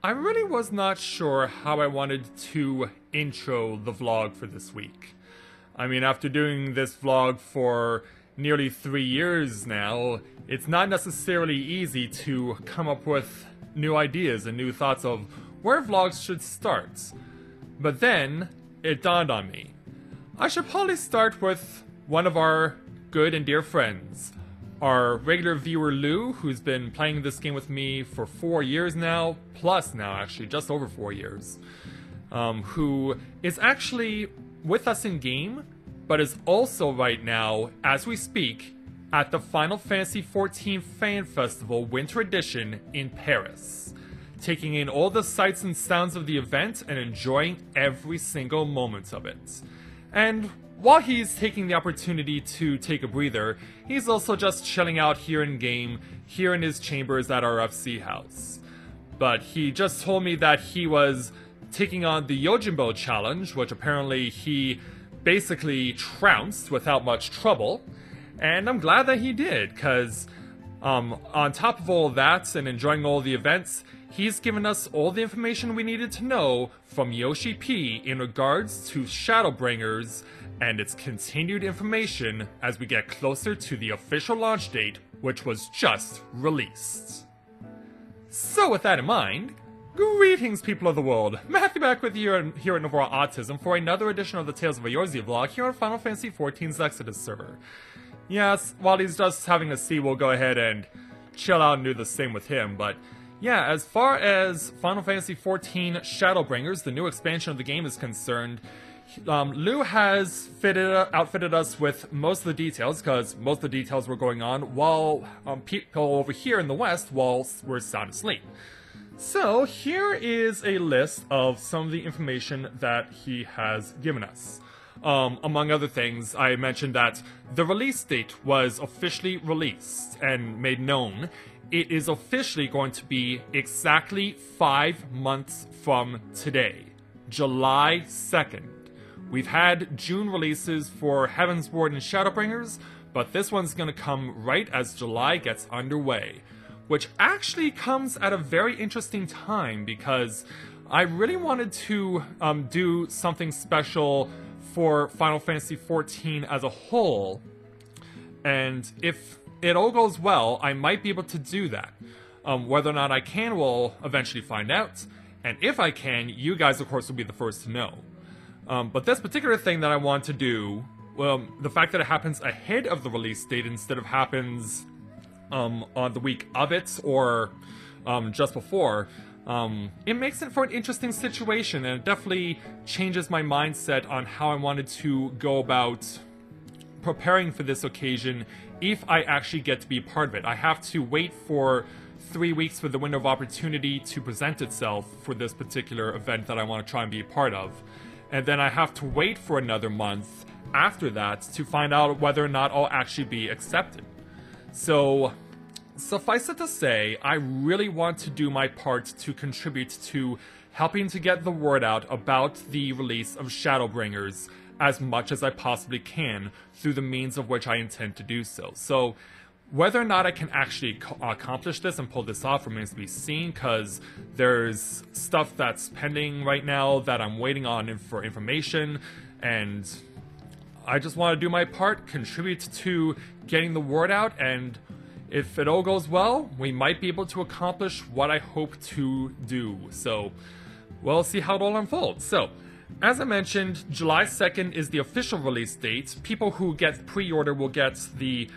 I really was not sure how I wanted to intro the vlog for this week. I mean, after doing this vlog for nearly 3 years now, it's not necessarily easy to come up with new ideas and new thoughts of where vlogs should start. But then, it dawned on me. I should probably start with one of our good and dear friends. Our regular viewer Lou, who's been playing this game with me for 4 years now, plus now actually, just over 4 years, who is actually with us in game, but is also right now, as we speak, at the Final Fantasy XIV Fan Festival Winter Edition in Paris, taking in all the sights and sounds of the event and enjoying every single moment of it. And while he's taking the opportunity to take a breather, he's also just chilling out here in game, here in his chambers at our FC house. But he just told me that he was taking on the Yojimbo challenge, which apparently he basically trounced without much trouble, and I'm glad that he did, because on top of all of that and enjoying all the events, he's given us all the information we needed to know from Yoshi P in regards to Shadowbringers and its continued information as we get closer to the official launch date, which was just released. So with that in mind, greetings people of the world, Matthew back with you here at Novara Autism for another edition of the Tales of Eorzea vlog here on Final Fantasy XIV's Exodus server. Yes, while he's just having a seat, we'll go ahead and chill out and do the same with him, but yeah, as far as Final Fantasy XIV Shadowbringers, the new expansion of the game, is concerned, Lou has outfitted us with most of the details, because most of the details were going on while people over here in the West while we're sound asleep. So here is a list of some of the information that he has given us. Among other things, I mentioned that the release date was officially released and made known. It is officially going to be exactly 5 months from today, July 2nd. We've had June releases for Heavensward and Shadowbringers, but this one's going to come right as July gets underway, which actually comes at a very interesting time because I really wanted to do something special for Final Fantasy XIV as a whole, and if it all goes well, I might be able to do that. Whether or not I can, we'll eventually find out, and if I can, you guys of course will be the first to know. But this particular thing that I want to do, the fact that it happens ahead of the release date instead of happens on the week of it or just before, it makes it for an interesting situation, and it definitely changes my mindset on how I wanted to go about preparing for this occasion if I actually get to be part of it. I have to wait for 3 weeks for the window of opportunity to present itself for this particular event that I want to try and be a part of. And then I have to wait for another month after that to find out whether or not I'll actually be accepted. So, suffice it to say, I really want to do my part to contribute to helping to get the word out about the release of Shadowbringers as much as I possibly can through the means of which I intend to do so. So, whether or not I can actually accomplish this and pull this off remains to be seen, because there's stuff that's pending right now that I'm waiting on for information, and I just want to do my part, contribute to getting the word out, and if it all goes well, we might be able to accomplish what I hope to do. So, we'll see how it all unfolds. So, as I mentioned, July 2nd is the official release date. People who get pre-order will get the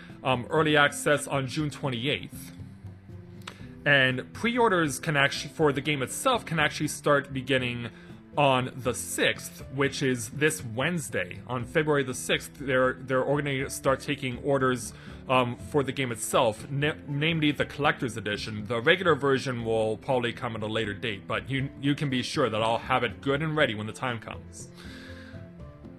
early access on June 28th. And pre-orders can actually, for the game itself, can actually start beginning on the 6th, which is this Wednesday. On February the 6th, they're going to start taking orders for the game itself, namely the Collector's Edition. The regular version will probably come at a later date, but you can be sure that I'll have it good and ready when the time comes.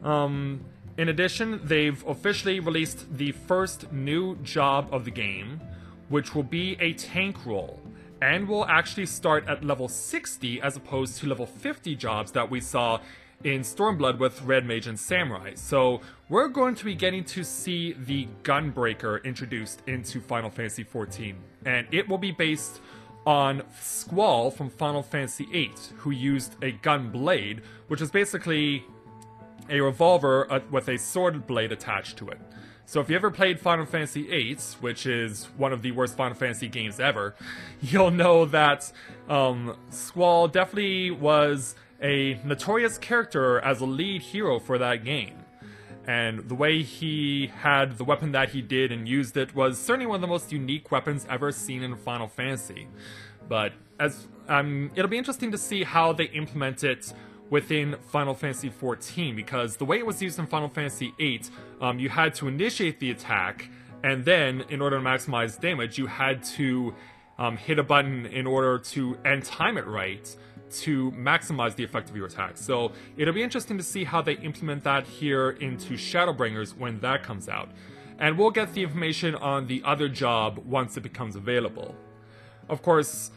In addition, they've officially released the first new job of the game, which will be a tank role, and will actually start at level 60 as opposed to level 50 jobs that we saw in Stormblood with Red Mage and Samurai. So we're going to be getting to see the Gunbreaker introduced into Final Fantasy XIV, and it will be based on Squall from Final Fantasy VIII, who used a gun blade, which is basically a revolver with a sword blade attached to it. So if you ever played Final Fantasy VIII, which is one of the worst Final Fantasy games ever, you'll know that Squall definitely was a notorious character as a lead hero for that game. And the way he had the weapon that he did and used it was certainly one of the most unique weapons ever seen in Final Fantasy. But it'll be interesting to see how they implement it within Final Fantasy XIV, because the way it was used in Final Fantasy VIII, you had to initiate the attack, and then, in order to maximize damage, you had to hit a button in order to, and time it right, to maximize the effect of your attack. So it'll be interesting to see how they implement that here into Shadowbringers when that comes out. And we'll get the information on the other job once it becomes available. Of course,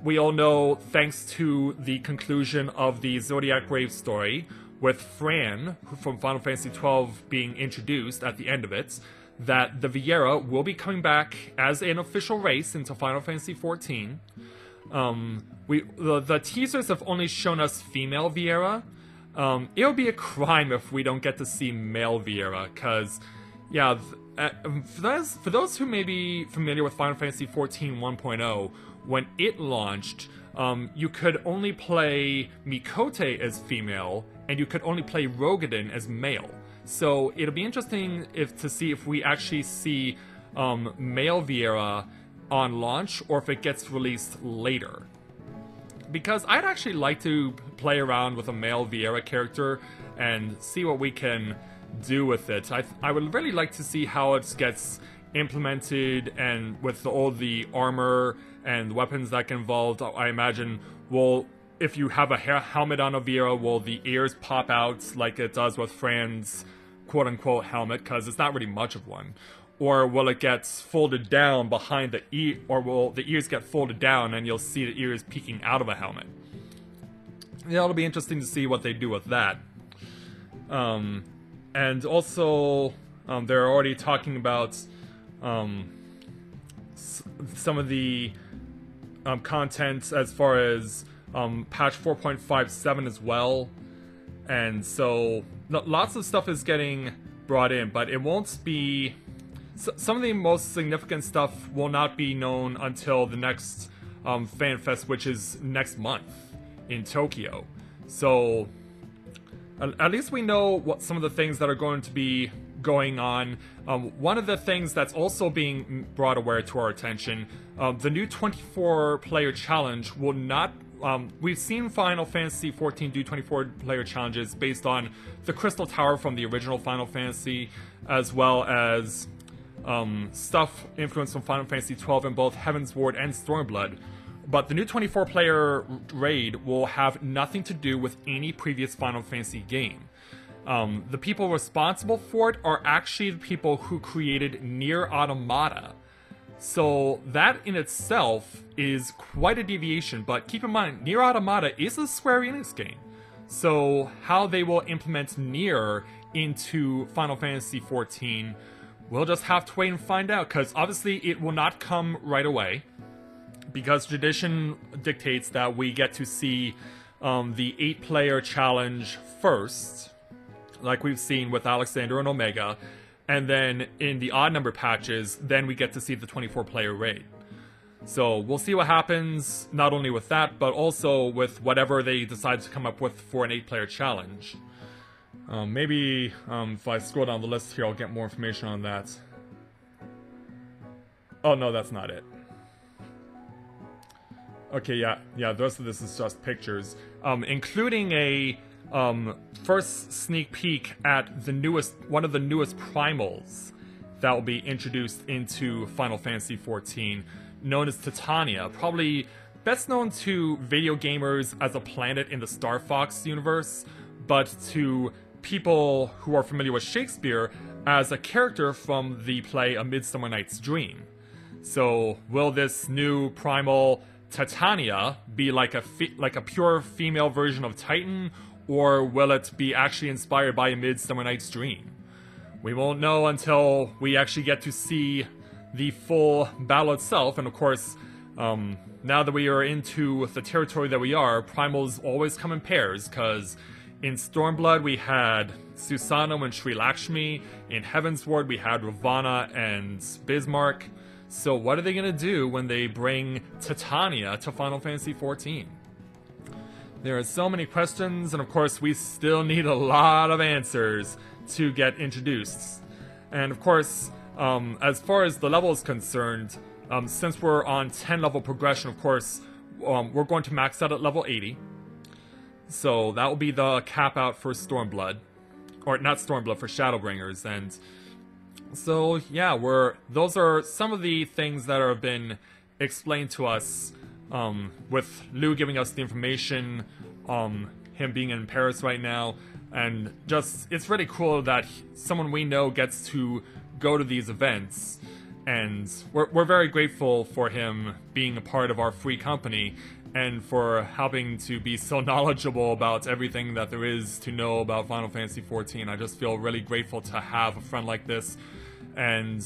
we all know, thanks to the conclusion of the Zodiac Grave story, with Fran from Final Fantasy XII being introduced at the end of it, that the Viera will be coming back as an official race into Final Fantasy XIV. The teasers have only shown us female Viera. It'll be a crime if we don't get to see male Viera, because, yeah, for those who may be familiar with Final Fantasy XIV 1.0, when it launched, you could only play Mikote as female, and you could only play Rogadin as male. So it'll be interesting to see if we actually see male Viera on launch, or if it gets released later. Because I'd actually like to play around with a male Viera character and see what we can do with it. I would really like to see how it gets implemented, and with all the armor and weapons that get involved. I imagine, well, if you have a helmet on a Viera, will the ears pop out like it does with Fran's quote-unquote helmet, because it's not really much of one? Or will it get folded down behind the ear, or will the ears get folded down and you'll see the ears peeking out of a helmet? Yeah, it'll be interesting to see what they do with that. And also, they're already talking about some of the content as far as patch 4.57 as well. And so, lots of stuff is getting brought in, but it won't be... Some of the most significant stuff will not be known until the next Fan Fest, which is next month in Tokyo. So, at least we know what some of the things that are going to be going on. One of the things that's also being brought aware to our attention, the new 24-player challenge will not... we've seen Final Fantasy XIV do 24-player challenges based on the Crystal Tower from the original Final Fantasy, as well as stuff influenced from Final Fantasy XII in both Heaven's Ward and Stormblood. But the new 24-player raid will have nothing to do with any previous Final Fantasy game. The people responsible for it are actually the people who created Nier Automata. So that in itself is quite a deviation, but keep in mind, Nier Automata is a Square Enix game. So how they will implement Nier into Final Fantasy XIV, we'll just have to wait and find out, because obviously it will not come right away, because tradition dictates that we get to see the 8-player challenge first, like we've seen with Alexander and Omega, and then in the odd number patches, then we get to see the 24-player raid. So we'll see what happens, not only with that, but also with whatever they decide to come up with for an 8-player challenge. Maybe if I scroll down the list here, I'll get more information on that. Oh no, that's not it. Okay, yeah, the rest of this is just pictures, including a first sneak peek at the one of the newest primals that will be introduced into Final Fantasy XIV, known as Titania, probably best known to video gamers as a planet in the Star Fox universe, but to people who are familiar with Shakespeare as a character from the play A Midsummer Night's Dream. So, will this new primal Titania be like a pure female version of Titan, or will it be actually inspired by A Midsummer Night's Dream? We won't know until we actually get to see the full battle itself, and of course, Now that we are into the territory that we are, primals always come in pairs, because in Stormblood we had Susano and Sri Lakshmi, in Heavensward we had Ravana and Bismarck. So what are they going to do when they bring Titania to Final Fantasy XIV? There are so many questions, and of course we still need a lot of answers to get introduced. And of course, as far as the level is concerned, since we're on 10 level progression, of course, we're going to max out at level 80. So that will be the cap out for Stormblood. Or not Stormblood, for Shadowbringers. And so, yeah, those are some of the things that have been explained to us, with Lou giving us the information, him being in Paris right now, and just, it's really cool that someone we know gets to go to these events, and we're very grateful for him being a part of our free company, and for helping to be so knowledgeable about everything that there is to know about Final Fantasy XIV. I just feel really grateful to have a friend like this, and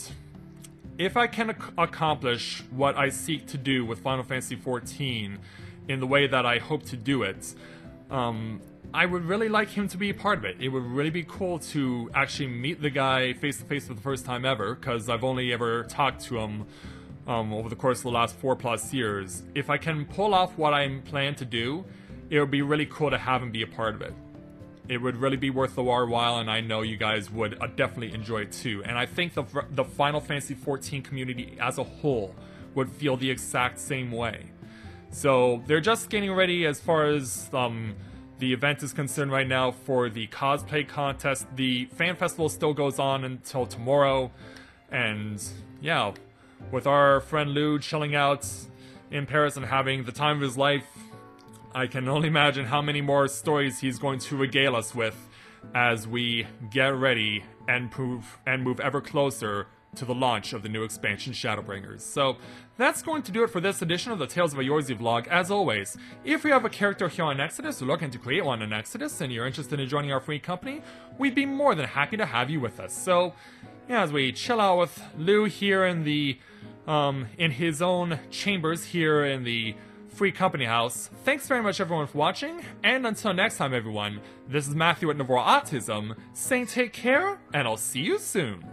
if I can accomplish what I seek to do with Final Fantasy XIV in the way that I hope to do it, I would really like him to be a part of it. It would really be cool to actually meet the guy face to face for the first time ever, because I've only ever talked to him over the course of the last 4+ years. If I can pull off what I plan to do, it would be really cool to have him be a part of it. It would really be worth our while, and I know you guys would definitely enjoy it too. And I think the Final Fantasy XIV community as a whole would feel the exact same way. So they're just getting ready as far as the event is concerned right now for the cosplay contest. The fan festival still goes on until tomorrow. And yeah, with our friend Lou chilling out in Paris and having the time of his life, I can only imagine how many more stories he's going to regale us with as we get ready and move ever closer to the launch of the new expansion, Shadowbringers. So that's going to do it for this edition of the Tales of Eorzea vlog. As always, if you have a character here on Exodus or looking to create one in Exodus and you're interested in joining our free company, we'd be more than happy to have you with us. So yeah, as we chill out with Lou here in the in his own chambers here in the free company house, thanks very much everyone for watching, and until next time everyone, this is Matthew at Navora Autism saying take care, and I'll see you soon.